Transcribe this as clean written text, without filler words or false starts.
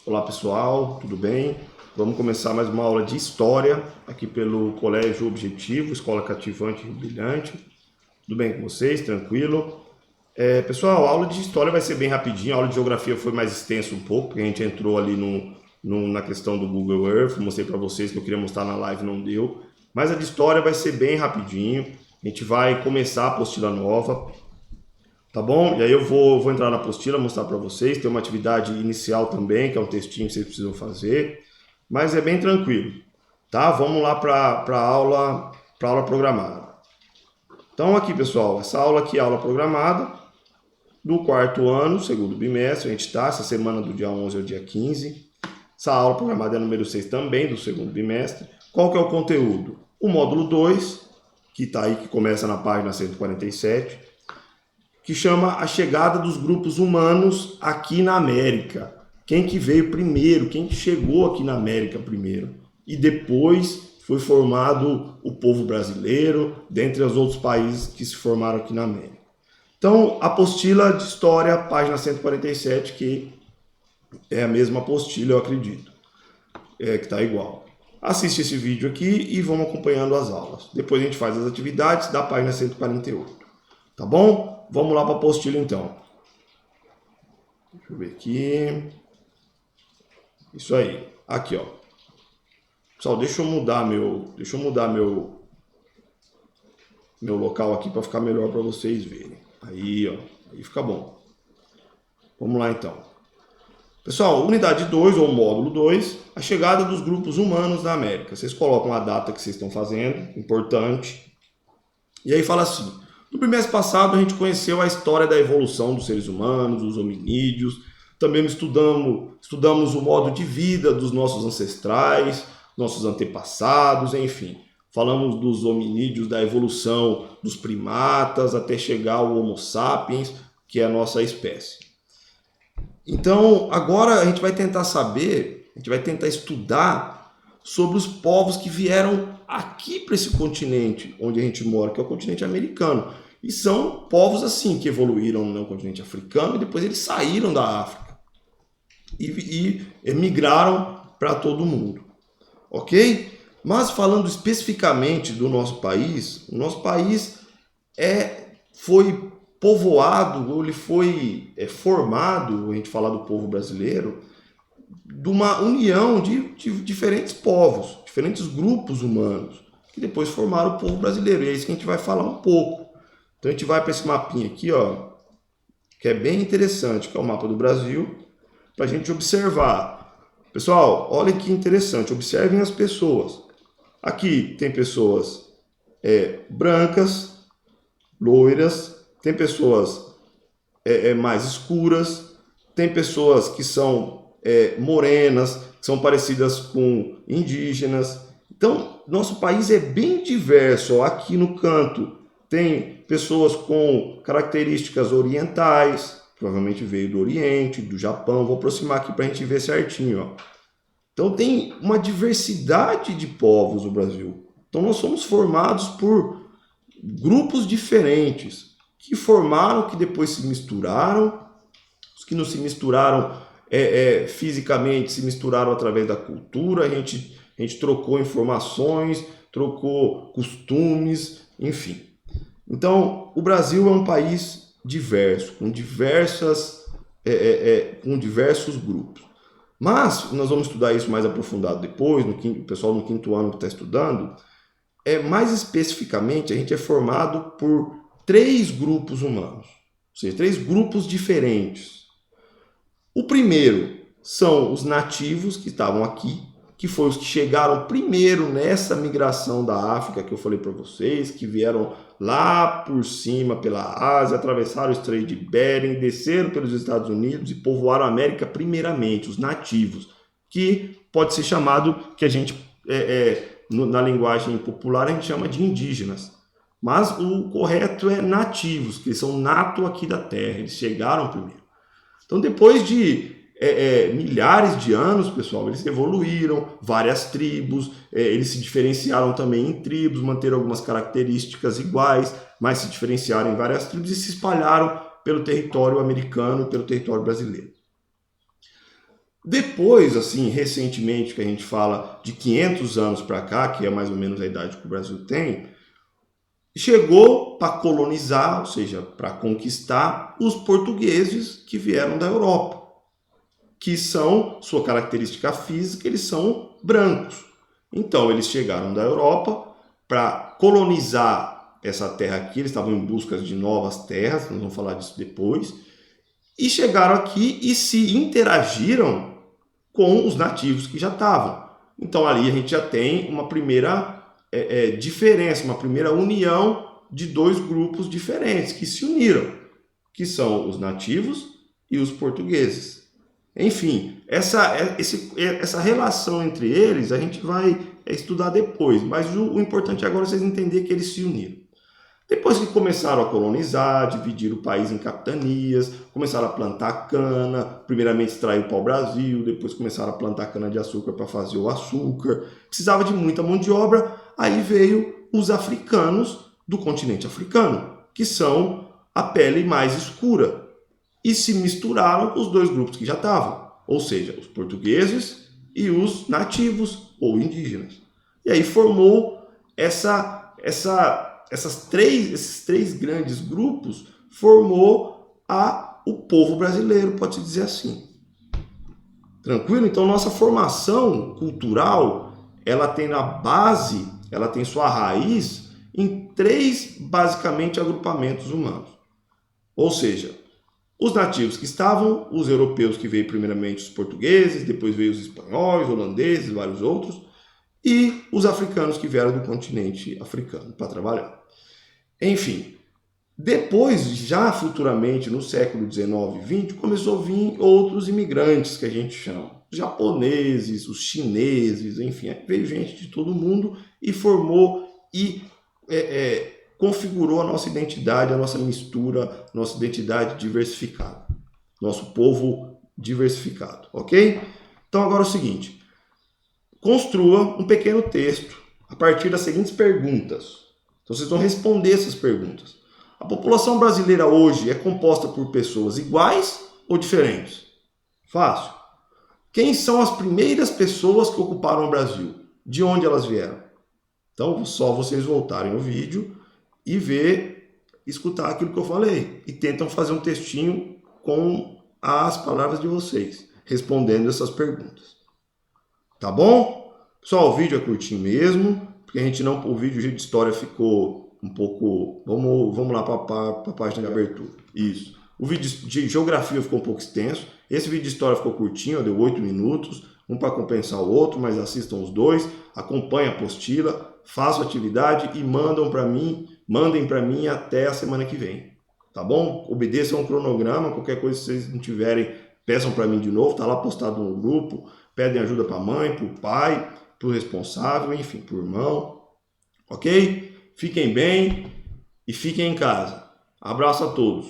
Olá pessoal, tudo bem? Vamos começar mais uma aula de História aqui pelo Colégio Objetivo, Escola Cativante e Brilhante. Tudo bem com vocês? Tranquilo? Pessoal, a aula de História vai ser bem rapidinho, a aula de Geografia foi mais extensa um pouco, porque a gente entrou ali na questão do Google Earth, mostrei para vocês que eu queria mostrar na live, não deu. Mas a de História vai ser bem rapidinho, a gente vai começar a apostila nova. Tá bom? E aí eu vou entrar na apostila, mostrar para vocês. Tem uma atividade inicial também, que é um textinho que vocês precisam fazer. Mas é bem tranquilo, tá? Vamos lá para a aula programada. Então aqui, pessoal, essa aula aqui é a aula programada do quarto ano, segundo bimestre. A gente está essa semana do dia 11 ao dia 15. Essa aula programada é a número 6 também, do segundo bimestre. Qual que é o conteúdo? O módulo 2, que está aí, que começa na página 147. Que chama A Chegada dos Grupos Humanos aqui na América. Quem que veio primeiro, quem que chegou aqui na América primeiro. E depois foi formado o povo brasileiro, dentre os outros países que se formaram aqui na América. Então, apostila de História, página 147, que é a mesma apostila, eu acredito. Que está igual. Assiste esse vídeo aqui e vamos acompanhando as aulas. Depois a gente faz as atividades da página 148. Tá bom? Vamos lá para a apostila então. Deixa eu ver aqui. Isso aí. Aqui, ó. Pessoal, deixa eu mudar meu local aqui para ficar melhor para vocês verem. Aí, ó. Aí fica bom. Vamos lá então. Pessoal, unidade 2 ou módulo 2, a chegada dos grupos humanos na América. Vocês colocam a data que vocês estão fazendo, importante. E aí fala assim: no bimestre passado, a gente conheceu a história da evolução dos seres humanos, dos hominídeos. Também estudamos o modo de vida dos nossos ancestrais, nossos antepassados, enfim. Falamos dos hominídeos, da evolução dos primatas, até chegar ao Homo sapiens, que é a nossa espécie. Então, agora a gente vai tentar estudar sobre os povos que vieram aqui para esse continente onde a gente mora, que é o continente americano. E são povos assim que evoluíram no continente africano e depois eles saíram da África e migraram para todo mundo. Ok? Mas falando especificamente do nosso país, o nosso país foi povoado, ou ele foi formado, a gente falar do povo brasileiro, de uma união de diferentes povos, diferentes grupos humanos, que depois formaram o povo brasileiro. E é isso que a gente vai falar um pouco. Então a gente vai para esse mapinha aqui, ó, que é bem interessante, que é o mapa do Brasil, para a gente observar. Pessoal, olhem que interessante, observem as pessoas. Aqui tem pessoas brancas, loiras, tem pessoas mais escuras, tem pessoas que são morenas, que são parecidas com indígenas. Então, nosso país é bem diverso. Ó, aqui no canto tem pessoas com características orientais, provavelmente veio do Oriente, do Japão. Vou aproximar aqui para a gente ver certinho. Ó. Então tem uma diversidade de povos no Brasil. Então nós somos formados por grupos diferentes, que formaram, que depois se misturaram. Os que não se misturaram fisicamente, se misturaram através da cultura. A gente trocou informações, trocou costumes, enfim. Então, o Brasil é um país diverso, com diversos grupos. Mas, nós vamos estudar isso mais aprofundado depois, o pessoal no quinto ano que está estudando. Mais especificamente, a gente é formado por 3 grupos humanos, ou seja, 3 grupos diferentes. O primeiro são os nativos que estavam aqui, que foram os que chegaram primeiro nessa migração da África que eu falei para vocês, que vieram lá por cima pela Ásia, atravessaram o Estreito de Bering, desceram pelos Estados Unidos e povoaram a América primeiramente, os nativos, que pode ser chamado, que a gente, na linguagem popular, a gente chama de indígenas. Mas o correto é nativos, que são nato aqui da terra, eles chegaram primeiro. Então, depois de milhares de anos, pessoal, eles evoluíram, várias tribos, eles se diferenciaram também em tribos, manteram algumas características iguais, mas se diferenciaram em várias tribos e se espalharam pelo território americano e pelo território brasileiro. Depois, assim, recentemente, que a gente fala de 500 anos para cá, que é mais ou menos a idade que o Brasil tem, chegou para colonizar, ou seja, para conquistar os portugueses que vieram da Europa, que são, sua característica física, eles são brancos. Então, eles chegaram da Europa para colonizar essa terra aqui, eles estavam em busca de novas terras, nós vamos falar disso depois, e chegaram aqui e se interagiram com os nativos que já estavam. Então, ali a gente já tem uma primeira diferença, uma primeira união de dois grupos diferentes que se uniram, que são os nativos e os portugueses. Enfim, essa relação entre eles a gente vai estudar depois, mas o importante agora é vocês entenderem que eles se uniram. Depois que começaram a colonizar, dividir o país em capitanias, começaram a plantar cana, primeiramente extrair o pau-brasil, depois começaram a plantar cana-de-açúcar para fazer o açúcar, precisava de muita mão de obra, aí veio os africanos do continente africano, que são a pele mais escura, e se misturaram com os dois grupos que já estavam, ou seja, os portugueses e os nativos ou indígenas. E aí formou esses três grandes grupos, formou o povo brasileiro, pode-se dizer assim. Tranquilo? Então, nossa formação cultural, ela tem na base, ela tem sua raiz em três, basicamente, agrupamentos humanos. Ou seja, os nativos que estavam, os europeus que veio primeiramente os portugueses, depois veio os espanhóis, holandeses, vários outros, e os africanos que vieram do continente africano para trabalhar. Enfim, depois, já futuramente, no século XIX e XX, começou a vir outros imigrantes, que a gente chama, os japoneses, os chineses, enfim, veio gente de todo mundo e formou e configurou a nossa identidade, a nossa mistura, nossa identidade diversificada, nosso povo diversificado, ok? Então agora é o seguinte, construa um pequeno texto a partir das seguintes perguntas. Então vocês vão responder essas perguntas. A população brasileira hoje é composta por pessoas iguais ou diferentes? Fácil. Quem são as primeiras pessoas que ocuparam o Brasil? De onde elas vieram? Então, só vocês voltarem o vídeo e escutar aquilo que eu falei. E tentam fazer um textinho com as palavras de vocês, respondendo essas perguntas. Tá bom? Pessoal, o vídeo é curtinho mesmo, porque o vídeo de história ficou um pouco... Vamos lá para a página de abertura. Isso. O vídeo de geografia ficou um pouco extenso. Esse vídeo de história ficou curtinho, deu 8 minutos. Um para compensar o outro, mas assistam os dois. Acompanhem a apostila, façam a atividade e mandem para mim até a semana que vem. Tá bom? Obedeçam um cronograma. Qualquer coisa que vocês não tiverem, peçam para mim de novo. Tá lá postado no grupo. Pedem ajuda para a mãe, para o pai, para o responsável, enfim, para o irmão. Ok? Fiquem bem e fiquem em casa. Abraço a todos.